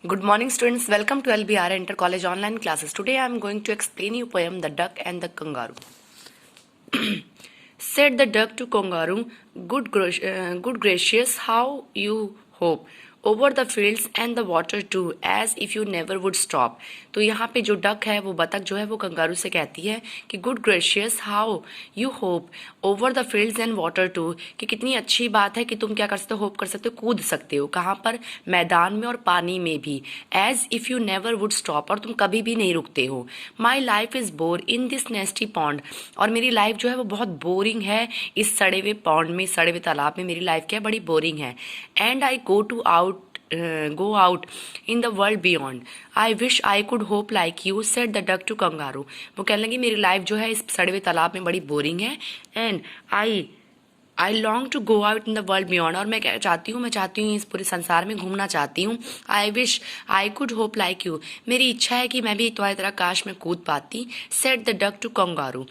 Good morning, students. Welcome to LBR Inter College online classes. Today I am going to explain you poem The Duck and the Kangaroo. Said the duck to kangaroo, good gracious, how you hope over the fields and the water too, as if you never would stop. तो यहाँ पे जो duck है वो बतख जो है वो कंगारू से कहती है कि good gracious how you hope over the fields and water too, कि कितनी अच्छी बात है कि तुम क्या कर सकते हो, होप कर सकते हो, कूद सकते हो, कहाँ पर, मैदान में और पानी में भी, as if you never would stop, और तुम कभी भी नहीं रुकते हो. My life is bore in this nasty pond, और मेरी लाइफ जो है वो बहुत बोरिंग है इस सड़े हुए पॉन्ड में, सड़े हुए तालाब में मेरी लाइफ क्या है, बड़ी बोरिंग है. And I go out in the world beyond. I wish I could hope like you, said the duck to kangaroo. वो कहने लगी मेरी लाइफ जो है इस सड़े हुए तालाब में बड़ी बोरिंग है. And I long to go out in the world beyond, और मैं क्या चाहती हूँ, मैं चाहती हूँ इस पूरे संसार में घूमना चाहती हूँ. I wish I could hope like you, मेरी इच्छा है कि मैं भी तुम्हारी तरह काश में कूद पाती. Said the duck to kangaroo,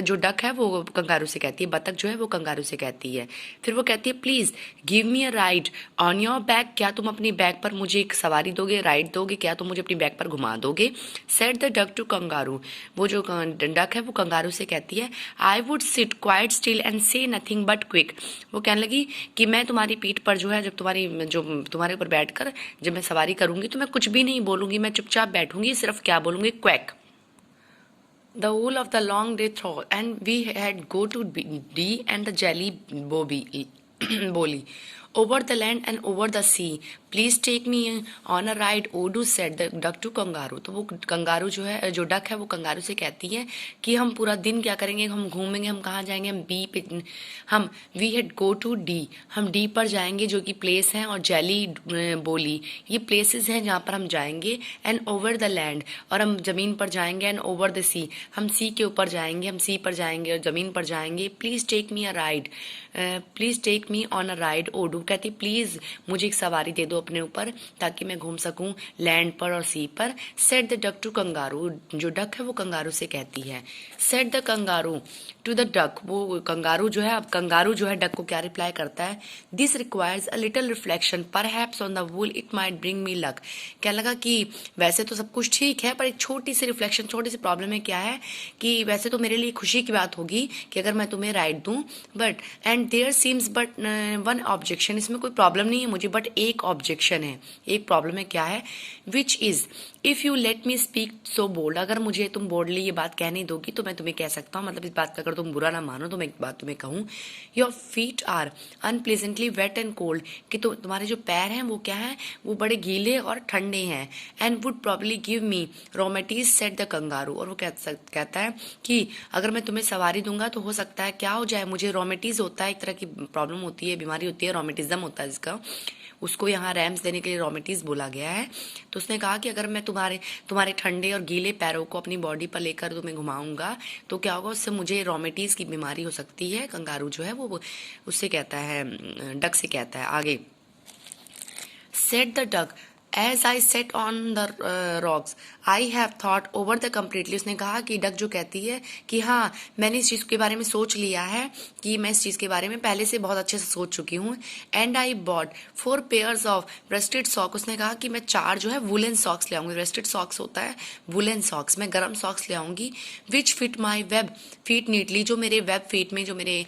जो डक है वो कंगारू से कहती है, बतख जो है वो कंगारू से कहती है. फिर वो कहती है please give me a ride on your back, क्या तुम अपनी बैग पर मुझे एक सवारी दोगे, राइड दोगे, क्या तुम मुझे अपनी बैग पर घुमा दोगे. Said the duck to kangaroo, वो जो डक है वो कंगारू से कहती है I would sit quite still and say nothing but quick. वो कहने लगी कि मैं तुम्हारी पीठ पर जो है, जब तुम्हारे ऊपर बैठकर जब मैं सवारी करूंगी तो मैं कुछ भी नहीं बोलूंगी, मैं चुपचाप बैठूंगी, सिर्फ क्या बोलूंगी, quack. The whole of the long day through, and we had go to D and the jelly boli over the land and over the sea. Please take me on a ride, Odu said the duck to kangaroo. तो वो kangaroo जो है, जो duck है वो kangaroo से कहती है कि हम पूरा दिन क्या करेंगे, हम घूमेंगे, हम कहाँ जाएंगे, हम बी पे, हम we had go to D, हम डी पर जाएंगे जो कि प्लेस हैं, और जेली बोली ये प्लेसेस हैं जहाँ पर हम जाएंगे. एंड ओवर द लैंड, और हम जमीन पर जाएंगे. एंड ओवर द सी, हम सी के ऊपर जाएंगे, हम सी पर जाएंगे और जमीन पर जाएंगे. Please take me a ride, please take me on a ride ओडू, कहती प्लीज मुझे एक सवारी दे दो अपने ऊपर ताकि मैं घूम सकूं लैंड पर और सी पर. Said the duck to kangaroo, जो डक है वो कंगारू से कहती है. Said the kangaroo to the duck, वो कंगारू जो है, अब कंगारू जो है डक को क्या रिप्लाई करता है, this requires a little reflection perhaps on the wool it might bring me luck. क्या लगा कि वैसे तो सब कुछ ठीक है पर एक छोटी सी रिफ्लेक्शन, छोटी सी प्रॉब्लम है, क्या है कि वैसे तो मेरे लिए खुशी की बात होगी कि अगर मैं तुम्हें राइड दूं, but and there seems but one objection, इसमें कोई प्रॉब्लम नहीं है मुझे, बट एक ऑब्जेक्शन है, एक प्रॉब्लम है, क्या है, which is if you let me speak so bold, अगर मुझे तुम बोल्डली ये बात कहने दोगी तो मैं तुम्हें कह सकता हूँ, मतलब इस बात का अगर तुम बुरा ना मानो तो मैं एक बात तुम्हें कहूँ, your feet are unpleasantly wet and cold, कि तुम्हारे जो पैर हैं वो क्या है, वो बड़े गीले और ठंडे हैं. And would probably give me रोमेटीज सेट द कंगारू, और वो कहता है कि अगर मैं तुम्हें सवारी दूंगा तो हो सकता है क्या हो जाए, मुझे रोमेटीज होता है, एक तरह की प्रॉब्लम होती है, बीमारी होती है, रोमेटिज्म होता है जिसका, उसको यहाँ रैम्स देने के लिए रोमेटीज बोला गया है. तो उसने कहा कि अगर मैं तुम्हारे ठंडे और गीले पैरों को अपनी बॉडी पर लेकर तुम्हें घुमाऊंगा तो क्या होगा, उससे मुझे रोमेटीज की बीमारी हो सकती है. कंगारू जो है वो उससे कहता है, डक से कहता है आगे. Said the duck as I sat on the rocks I have thought over the completely, उसने कहा कि डक जो कहती है कि हाँ मैंने इस चीज़ के बारे में सोच लिया है, कि मैं इस चीज़ के बारे में पहले से बहुत अच्छे से सोच चुकी हूँ. And I bought 4 pairs of worsted sock, उसने कहा कि मैं 4 जो है वुलन सॉक्स ले आऊंगी. वेस्टेड सॉक्स होता है वुलन सॉक्स, मैं गर्म सॉक्स ले आऊंगी. Which fit my web feet neatly, जो मेरे वेब फीट में, जो मेरे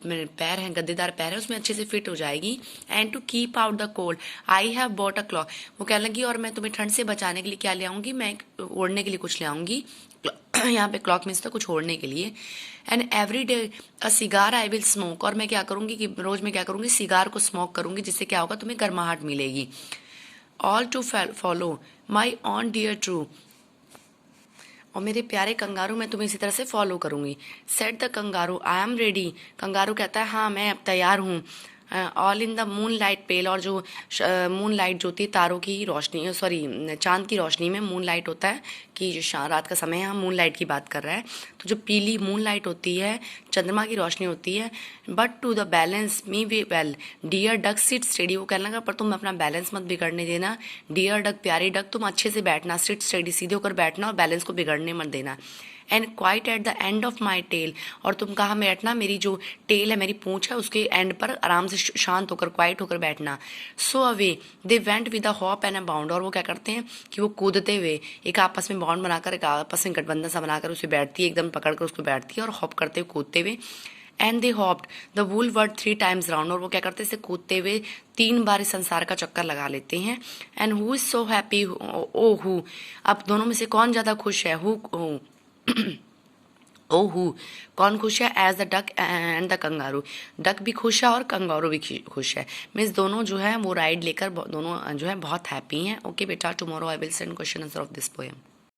पैर हैं, गद्देदार पैर है, उसमें अच्छे से फिट हो जाएगी. And to keep out the cold I have bought a cloak, वो कह लगी और मैं तुम्हें ठंड से बचाने के लिए क्या ले आऊंगी, मैं ओढ़ने के लिए कुछ ले आऊंगी. यहाँ पे क्लॉक मीन्स तो कुछ ओढ़ने के लिए. And every day a cigar I will smoke, और मैं क्या करूंगी कि रोज मैं क्या करूंगी, सिगार को स्मोक करूंगी, जिससे क्या होगा, तुम्हें गर्माहट मिलेगी. All to follow my own dear true, और मेरे प्यारे कंगारू मैं तुम्हें इसी तरह से फॉलो करूंगी. Said the kangaroo I am ready, kangaroo कहता है हाँ मैं अब तैयार हूँ. All in the moonlight pale, और जो मून लाइट जो होती है तारों की रोशनी, सॉरी चांद की रोशनी में मून लाइट होता है कि जो रात का समय है, हम मून लाइट की बात कर रहे हैं, तो जो पीली मून लाइट होती है चंद्रमा की रोशनी होती है। But to the balance me way well dear duck sit steady, वो कहने लगा पर तुम अपना बैलेंस मत बिगड़ने देना। डियर डक, प्यारी डक, तुम अच्छे से बैठना, सिट स्टेडी, सीधे होकर बैठना और बैलेंस को बिगड़ने मत देना। And quite at the end of my tail, और तुम कहाँ बैठना, मेरी जो टेल है, मेरी पूंछ है, उसके एंड पर आराम से शांत होकर, क्वाइट होकर बैठना। So away they went with a hop and a bound, और वो क्या करते हैं कि वो कूदते हुए एक आपस में बाउंड बनाकर, एक आपस में गठबंधन सा बनाकर उसे बैठती है, एकदम पकड़ कर उसको बैठती है और हॉप करते हुए, कूदते हुए। And they hopped the wool word 3 times round, और वो क्या करते हैं, इसे कूदते हुए 3 बार इस संसार का चक्कर लगा लेते हैं। And who is so happy, oh who, अब दोनों में से कौन ज्यादा खुश है, हु ओहू, कौन खुश है, as the duck and the kangaroo, duck भी खुश है और कंगारू भी खुश है। मीन्स दोनों जो है वो राइड लेकर दोनों जो है बहुत हैप्पी हैं। ओके बेटा, tomorrow I will send question answer of this poem.